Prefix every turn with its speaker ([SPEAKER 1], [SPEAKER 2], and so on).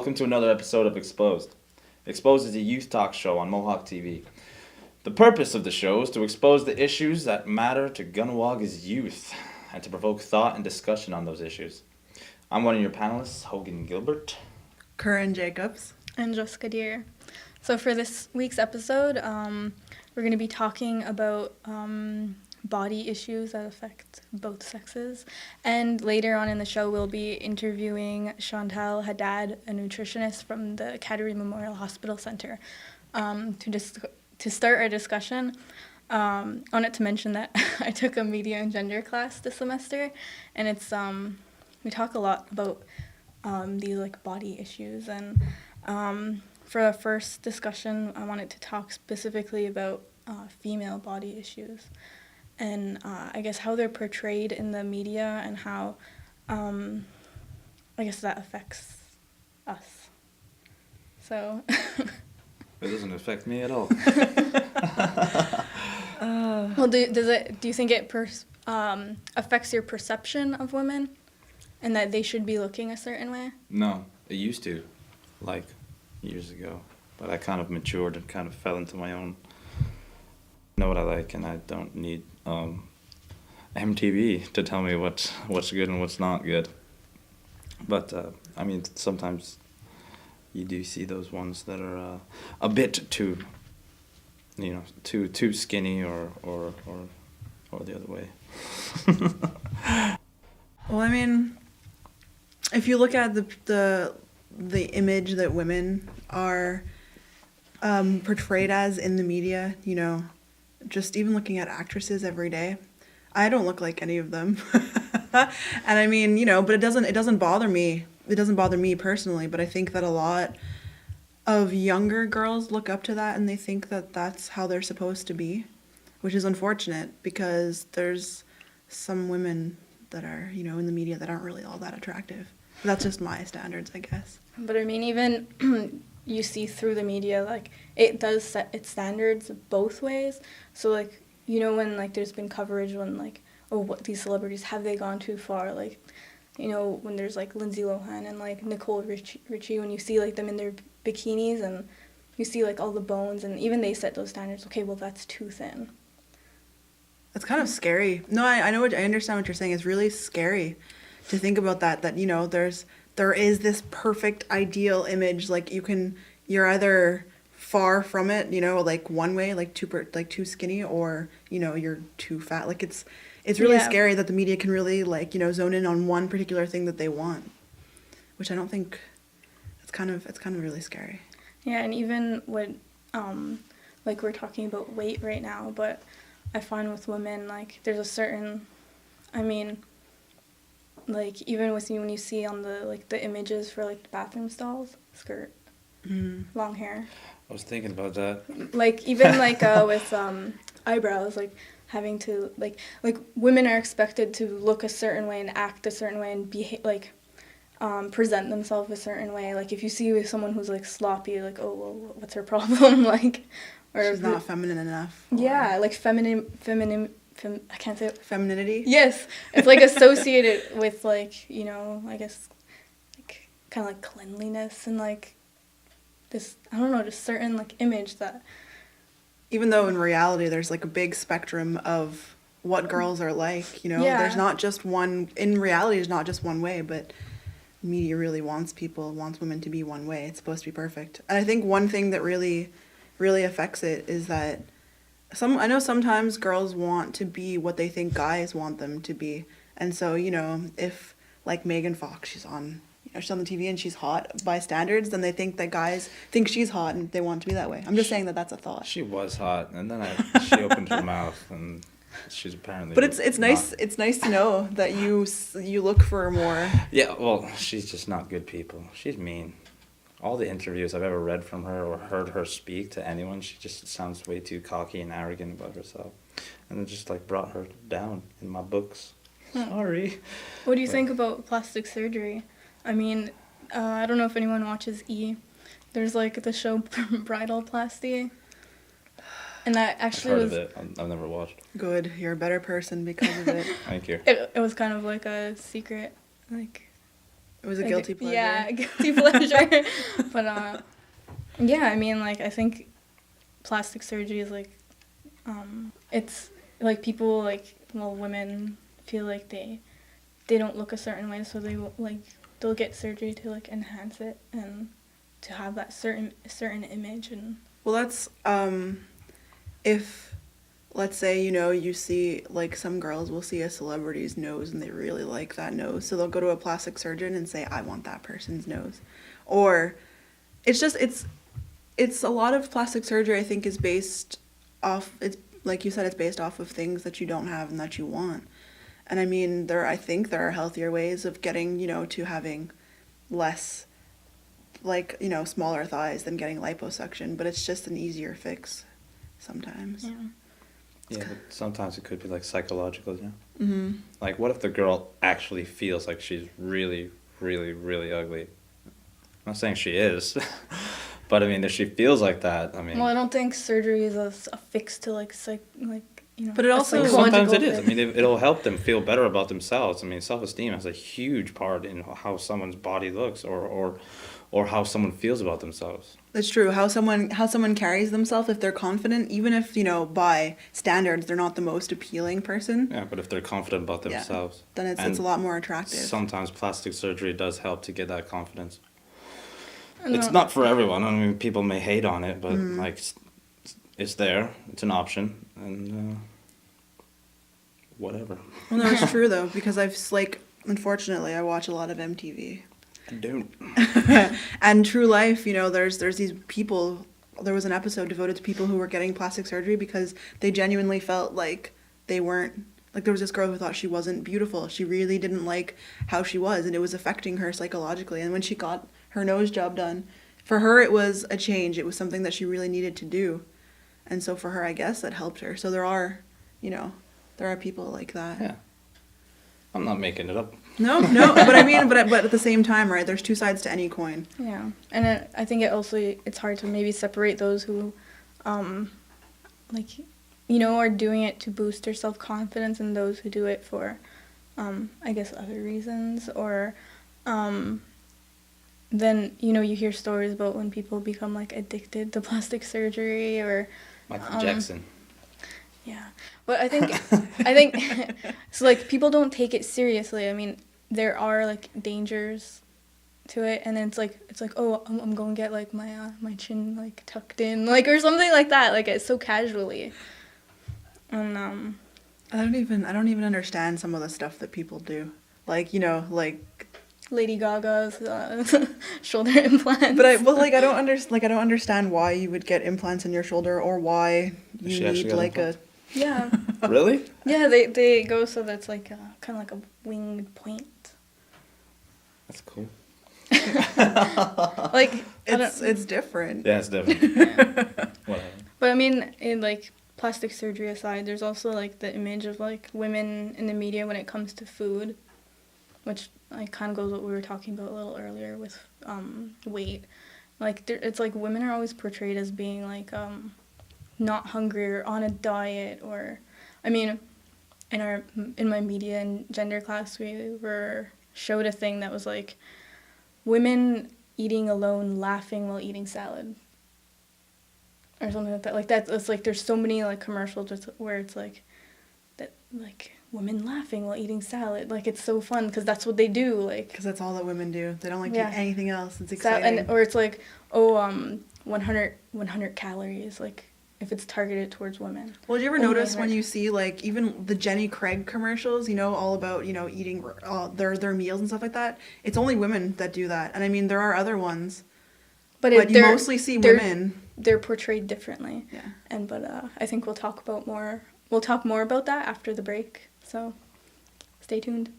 [SPEAKER 1] welcome to another episode of Exposed. Exposed is a youth talk show on Mohawk TV. The purpose of the show is to expose the issues that matter to Kahnawaka's youth and to provoke thought and discussion on those issues. I'm one of your panelists, Hogan Gilbert.
[SPEAKER 2] Curran Jacobs.
[SPEAKER 3] And Jessica Deer. So for this week's episode, we're going to be talking about body issues that affect both sexes. And later on in the show, we'll be interviewing Chantal Haddad, a nutritionist from the Cattery Memorial Hospital Center, to start our discussion. I wanted to mention that I took a media and gender class this semester, and it's we talk a lot about these like body issues. And for our first discussion, I wanted to talk specifically about female body issues, and I guess how they're portrayed in the media and how I guess that affects us. So.
[SPEAKER 1] It doesn't affect me at all.
[SPEAKER 3] Well, do you think it affects your perception of women, and that they should be looking a certain way?
[SPEAKER 1] No, it used to, like years ago. But I kind of matured and kind of fell into my own. I know what I like, and I don't need MTV to tell me what's good and what's not good. But I mean, sometimes you do see those ones that are a bit too, too skinny or the other way.
[SPEAKER 2] Well, I mean, if you look at the image that women are portrayed as in the media, just even looking at actresses every day, I don't look like any of them. And I mean, but it doesn't bother me. It doesn't bother me personally, but I think that a lot of younger girls look up to that and they think that that's how they're supposed to be, which is unfortunate because there's some women that are, in the media that aren't really all that attractive. That's just my standards, I guess.
[SPEAKER 3] But I mean, even you see through the media, like, it does set its standards both ways. So, like, when, like, there's been coverage when, like, oh, what these celebrities, have they gone too far? Like, when there's, like, Lindsay Lohan and, like, Nicole Richie, when you see, like, them in their bikinis and you see, like, all the bones, and even they set those standards. Okay, well, that's too thin.
[SPEAKER 2] That's kind of scary. No, I understand what you're saying. It's really scary to think about that there is this perfect ideal image. Like, you're either far from it, like one way, like too skinny, or, you're too fat. Like, it's really scary that the media can really, like, zone in on one particular thing that they want, which I don't think, it's kind of really scary.
[SPEAKER 3] Yeah, and even when, like, we're talking about weight right now, but I find with women, like, there's a certain, I mean, like, even when you see on the images for, like, the bathroom stalls, skirt, long hair.
[SPEAKER 1] I was thinking about that.
[SPEAKER 3] Like, even, like, with eyebrows, like, having to, like, women are expected to look a certain way and act a certain way and behave, like, present themselves a certain way. Like, if you see someone who's, like, sloppy, like, oh, well, what's her problem? Like, or
[SPEAKER 2] she's not feminine enough.
[SPEAKER 3] Yeah, like, I can't say it.
[SPEAKER 2] Femininity?
[SPEAKER 3] Yes. It's, like, associated with, like, I guess, like, kind of, like, cleanliness and, like, this, I don't know, just certain, like, image that...
[SPEAKER 2] Even though in reality there's, like, a big spectrum of what girls are like,
[SPEAKER 3] Yeah.
[SPEAKER 2] There's not just one... In reality, there's not just one way, but media really wants women to be one way. It's supposed to be perfect. And I think one thing that really, really affects it is that I know sometimes girls want to be what they think guys want them to be. And so, if, like, Megan Fox, she's on the TV and she's hot by standards, then they think that guys think she's hot and they want to be that way. I'm just saying that that's a thought.
[SPEAKER 1] She was hot, and then she opened her mouth, and she's apparently.
[SPEAKER 2] But it's nice. It's nice to know that you look for more.
[SPEAKER 1] Yeah, well, she's just not good people. She's mean. All the interviews I've ever read from her or heard her speak to anyone, she just sounds way too cocky and arrogant about herself. And it just, like, brought her down in my books. Sorry.
[SPEAKER 3] What do you think about plastic surgery? I mean, I don't know if anyone watches E! There's, like, the show Bridalplasty. And that actually
[SPEAKER 1] I've heard of it. I've never watched.
[SPEAKER 2] Good. You're a better person because of it.
[SPEAKER 1] Thank you.
[SPEAKER 3] It was kind of like a secret, like...
[SPEAKER 2] It was a
[SPEAKER 3] like,
[SPEAKER 2] guilty pleasure.
[SPEAKER 3] Yeah, guilty pleasure. But yeah, I mean, like, I think plastic surgery is like, it's like people like, well, women feel like they don't look a certain way, so they'll get surgery to like enhance it and to have that certain image. And
[SPEAKER 2] Well, that's if, let's say, you see, like, some girls will see a celebrity's nose and they really like that nose, so they'll go to a plastic surgeon and say, I want that person's nose. Or it's just, it's a lot of plastic surgery, I think, is based off, it's like you said, it's based off of things that you don't have and that you want. And I mean, I think there are healthier ways of getting, to having less, like, smaller thighs than getting liposuction, but it's just an easier fix sometimes.
[SPEAKER 3] yeah,
[SPEAKER 1] Yeah, but sometimes it could be like psychological,
[SPEAKER 2] Mm-hmm.
[SPEAKER 1] Like, what if the girl actually feels like she's really, really, really ugly? I'm not saying she is, but I mean, if she feels like that, I mean.
[SPEAKER 3] well, I don't think surgery is a fix to like
[SPEAKER 2] But it
[SPEAKER 3] a
[SPEAKER 2] also-
[SPEAKER 1] Sometimes it
[SPEAKER 3] psychological
[SPEAKER 1] is. I
[SPEAKER 3] fix.
[SPEAKER 1] mean, it'll help them feel better about themselves. I mean, self-esteem has a huge part in how someone's body looks or how someone feels about themselves.
[SPEAKER 2] That's true. How someone carries themselves, if they're confident, even if, by standards they're not the most appealing person,
[SPEAKER 1] Yeah, but if they're confident about
[SPEAKER 2] Yeah.
[SPEAKER 1] themselves.
[SPEAKER 2] then it's
[SPEAKER 1] And
[SPEAKER 2] a lot more attractive.
[SPEAKER 1] Sometimes plastic surgery does help to get that confidence.
[SPEAKER 3] No.
[SPEAKER 1] It's not for everyone. I mean, people may hate on it, but
[SPEAKER 2] Mm-hmm.
[SPEAKER 1] like, it's there. It's an option, and whatever.
[SPEAKER 2] Well, no, it's true though, because unfortunately, I watch a lot of MTV.
[SPEAKER 1] I don't.
[SPEAKER 2] And true life, there's these people, there was an episode devoted to people who were getting plastic surgery because they genuinely felt like they weren't, like, there was this girl who thought she wasn't beautiful. She really didn't like how she was, and it was affecting her psychologically. And when she got her nose job done, for her it was a change. It was something that she really needed to do. And so for her, I guess that helped her. So there are people like that.
[SPEAKER 1] Yeah. I'm not making it up.
[SPEAKER 2] No, but I mean, but at the same time, right? There's two sides to any coin.
[SPEAKER 3] Yeah, and I think it's hard to maybe separate those who, are doing it to boost their self-confidence and those who do it for, I guess, other reasons. Or, then, you hear stories about when people become, like, addicted to plastic surgery or...
[SPEAKER 1] Michael Jackson.
[SPEAKER 3] Yeah, but I think so. Like, people don't take it seriously. I mean, there are like dangers to it, and then it's like oh, I'm going to get like my chin like tucked in, like, or something like that. Like, it's so casually. And
[SPEAKER 2] I don't even understand some of the stuff that people do. Like, like.
[SPEAKER 3] Lady Gaga's shoulder implants.
[SPEAKER 2] But I don't understand why you would get implants in your shoulder or why
[SPEAKER 1] Does she
[SPEAKER 2] you
[SPEAKER 1] actually
[SPEAKER 2] need
[SPEAKER 1] get
[SPEAKER 2] like a.
[SPEAKER 1] implants?
[SPEAKER 3] Yeah,
[SPEAKER 1] Really?
[SPEAKER 3] yeah. They go so that's like kind of like a winged point.
[SPEAKER 1] That's cool.
[SPEAKER 3] Like,
[SPEAKER 2] It's different.
[SPEAKER 1] Yeah, it's different. Whatever.
[SPEAKER 3] But I mean, in like plastic surgery aside, there's also like the image of like women in the media when it comes to food, which like kind of goes what we were talking about a little earlier with weight. Like, it's like women are always portrayed as being like not hungry or on a diet, or I mean, in my media and gender class, we were showed a thing that was like women eating alone laughing while eating salad or something like that. Like, it's like there's so many like commercials where it's like that, like, women laughing while eating salad. Like, it's so fun because that's what they do. Like,
[SPEAKER 2] Because that's all that women do. They don't like
[SPEAKER 3] Yeah.
[SPEAKER 2] to eat anything else. It's exciting.
[SPEAKER 3] or it's like 100 calories. Like, if it's targeted towards women.
[SPEAKER 2] Well, do you ever
[SPEAKER 3] Only
[SPEAKER 2] notice when
[SPEAKER 3] 100.
[SPEAKER 2] you see like even the Jenny Craig commercials, all about eating their meals and stuff like that? It's only women that do that, and I mean there are other ones, but you mostly see women.
[SPEAKER 3] They're portrayed differently.
[SPEAKER 2] Yeah.
[SPEAKER 3] But I think we'll talk more about that after the break. So, stay tuned.